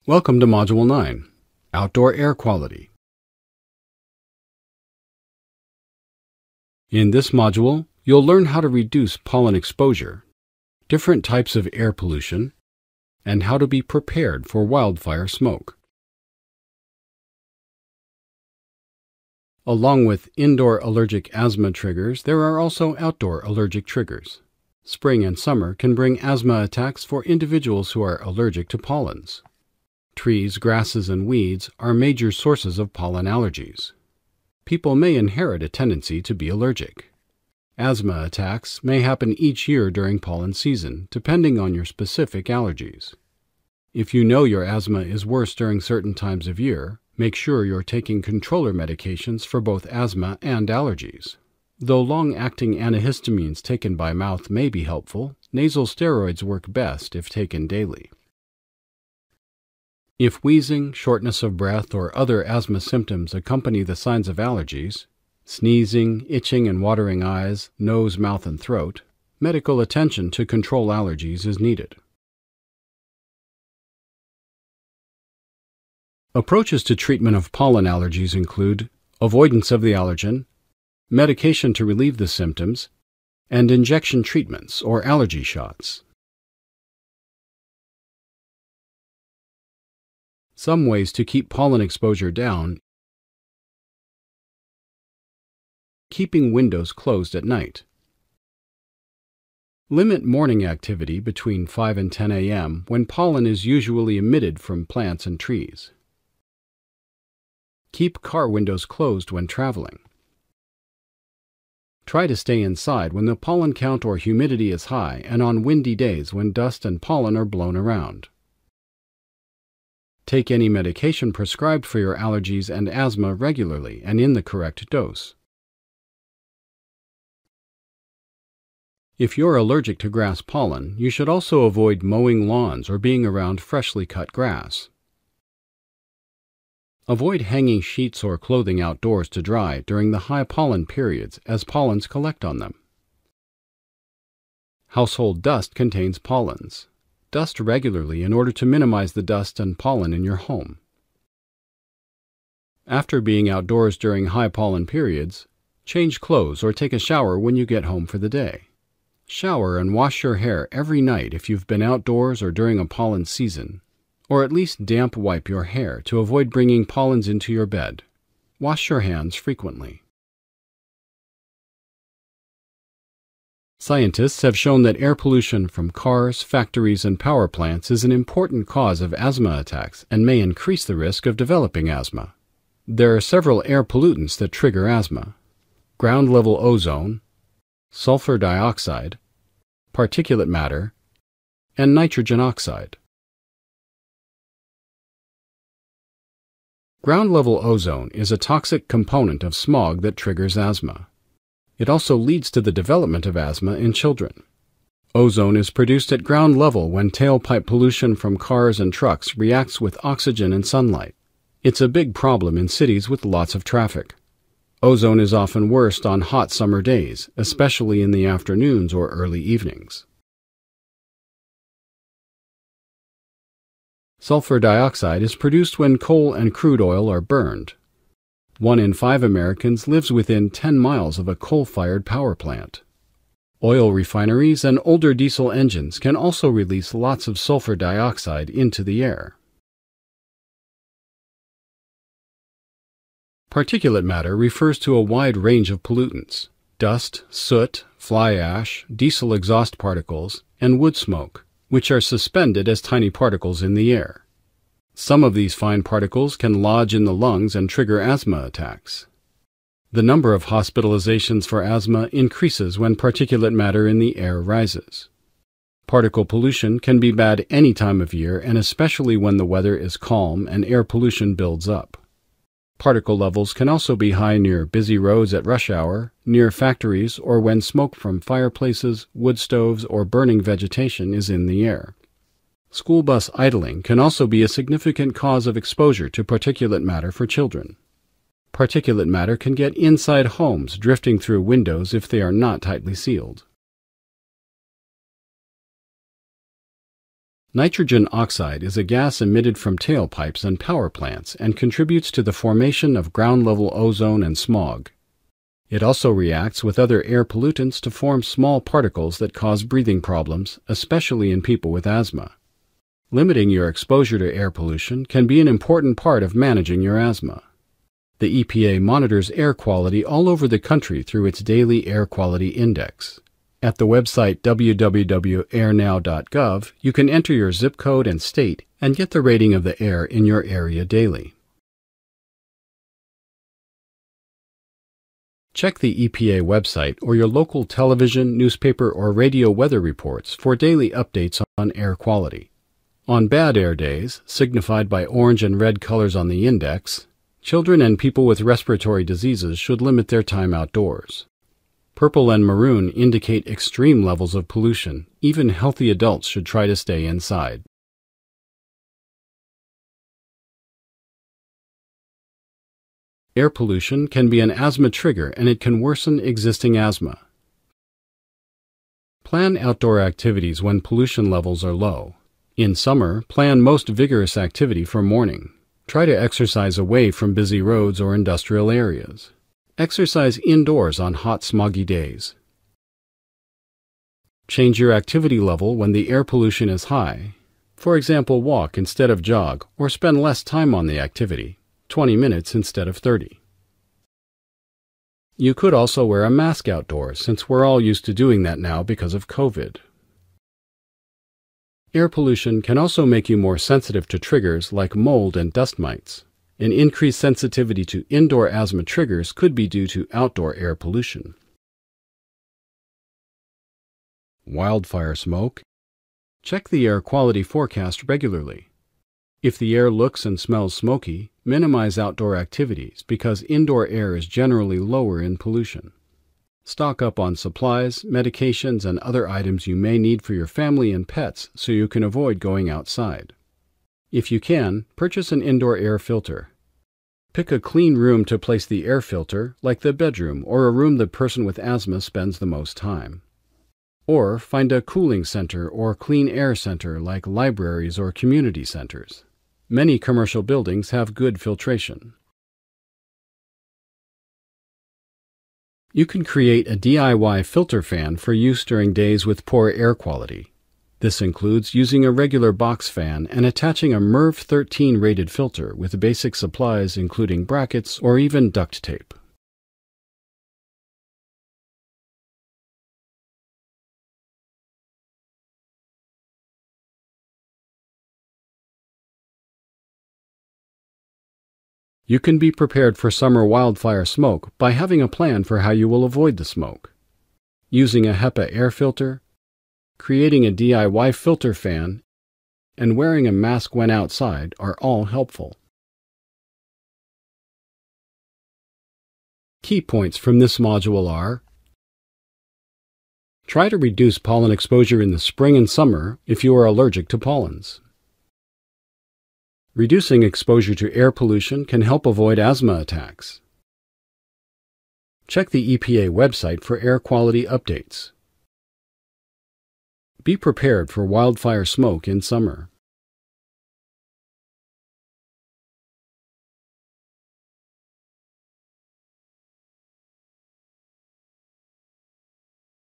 Welcome to Module 9, Outdoor Air Quality. In this module, you'll learn how to reduce pollen exposure, different types of air pollution, and how to be prepared for wildfire smoke. Along with indoor allergic asthma triggers, there are also outdoor allergic triggers. Spring and summer can bring asthma attacks for individuals who are allergic to pollens. Trees, grasses, and weeds are major sources of pollen allergies. People may inherit a tendency to be allergic. Asthma attacks may happen each year during pollen season, depending on your specific allergies. If you know your asthma is worse during certain times of year, make sure you're taking controller medications for both asthma and allergies. Though long-acting antihistamines taken by mouth may be helpful, nasal steroids work best if taken daily. If wheezing, shortness of breath, or other asthma symptoms accompany the signs of allergies, sneezing, itching and watering eyes, nose, mouth, and throat, medical attention to control allergies is needed. Approaches to treatment of pollen allergies include avoidance of the allergen, medication to relieve the symptoms, and injection treatments or allergy shots. Some ways to keep pollen exposure down: keeping windows closed at night. Limit morning activity between 5 and 10 a.m. when pollen is usually emitted from plants and trees. Keep car windows closed when traveling. Try to stay inside when the pollen count or humidity is high and on windy days when dust and pollen are blown around. Take any medication prescribed for your allergies and asthma regularly and in the correct dose. If you're allergic to grass pollen, you should also avoid mowing lawns or being around freshly cut grass. Avoid hanging sheets or clothing outdoors to dry during the high pollen periods as pollens collect on them. Household dust contains pollens. Dust regularly in order to minimize the dust and pollen in your home. After being outdoors during high pollen periods, change clothes or take a shower when you get home for the day. Shower and wash your hair every night if you've been outdoors or during a pollen season, or at least damp wipe your hair to avoid bringing pollens into your bed. Wash your hands frequently. Scientists have shown that air pollution from cars, factories, and power plants is an important cause of asthma attacks and may increase the risk of developing asthma. There are several air pollutants that trigger asthma: ground-level ozone, sulfur dioxide, particulate matter, and nitrogen oxide. Ground-level ozone is a toxic component of smog that triggers asthma. It also leads to the development of asthma in children. Ozone is produced at ground level when tailpipe pollution from cars and trucks reacts with oxygen and sunlight. It's a big problem in cities with lots of traffic. Ozone is often worst on hot summer days, especially in the afternoons or early evenings. Sulfur dioxide is produced when coal and crude oil are burned. 1 in 5 Americans lives within 10 miles of a coal-fired power plant. Oil refineries and older diesel engines can also release lots of sulfur dioxide into the air. Particulate matter refers to a wide range of pollutants: dust, soot, fly ash, diesel exhaust particles, and wood smoke, which are suspended as tiny particles in the air. Some of these fine particles can lodge in the lungs and trigger asthma attacks. The number of hospitalizations for asthma increases when particulate matter in the air rises. Particle pollution can be bad any time of year, and especially when the weather is calm and air pollution builds up. Particle levels can also be high near busy roads at rush hour, near factories, or when smoke from fireplaces, wood stoves, or burning vegetation is in the air. School bus idling can also be a significant cause of exposure to particulate matter for children. Particulate matter can get inside homes, drifting through windows if they are not tightly sealed. Nitrogen oxide is a gas emitted from tailpipes and power plants and contributes to the formation of ground-level ozone and smog. It also reacts with other air pollutants to form small particles that cause breathing problems, especially in people with asthma. Limiting your exposure to air pollution can be an important part of managing your asthma. The EPA monitors air quality all over the country through its daily Air Quality Index. At the website www.airnow.gov, you can enter your zip code and state and get the rating of the air in your area daily. Check the EPA website or your local television, newspaper, or radio weather reports for daily updates on air quality. On bad air days, signified by orange and red colors on the index, children and people with respiratory diseases should limit their time outdoors. Purple and maroon indicate extreme levels of pollution. Even healthy adults should try to stay inside. Air pollution can be an asthma trigger and it can worsen existing asthma. Plan outdoor activities when pollution levels are low. In summer, plan most vigorous activity for morning. Try to exercise away from busy roads or industrial areas. Exercise indoors on hot, smoggy days. Change your activity level when the air pollution is high. For example, walk instead of jog or spend less time on the activity, 20 minutes instead of 30. You could also wear a mask outdoors since we're all used to doing that now because of COVID. Air pollution can also make you more sensitive to triggers like mold and dust mites. An increased sensitivity to indoor asthma triggers could be due to outdoor air pollution. Wildfire smoke. Check the air quality forecast regularly. If the air looks and smells smoky, minimize outdoor activities because indoor air is generally lower in pollution. Stock up on supplies, medications, and other items you may need for your family and pets so you can avoid going outside. If you can, purchase an indoor air filter. Pick a clean room to place the air filter, like the bedroom or a room the person with asthma spends the most time. Or find a cooling center or clean air center like libraries or community centers. Many commercial buildings have good filtration. You can create a DIY filter fan for use during days with poor air quality. This includes using a regular box fan and attaching a MERV 13 rated filter with basic supplies including brackets or even duct tape. You can be prepared for summer wildfire smoke by having a plan for how you will avoid the smoke. Using a HEPA air filter, creating a DIY filter fan, and wearing a mask when outside are all helpful. Key points from this module are: try to reduce pollen exposure in the spring and summer if you are allergic to pollens. Reducing exposure to air pollution can help avoid asthma attacks. Check the EPA website for air quality updates. Be prepared for wildfire smoke in summer.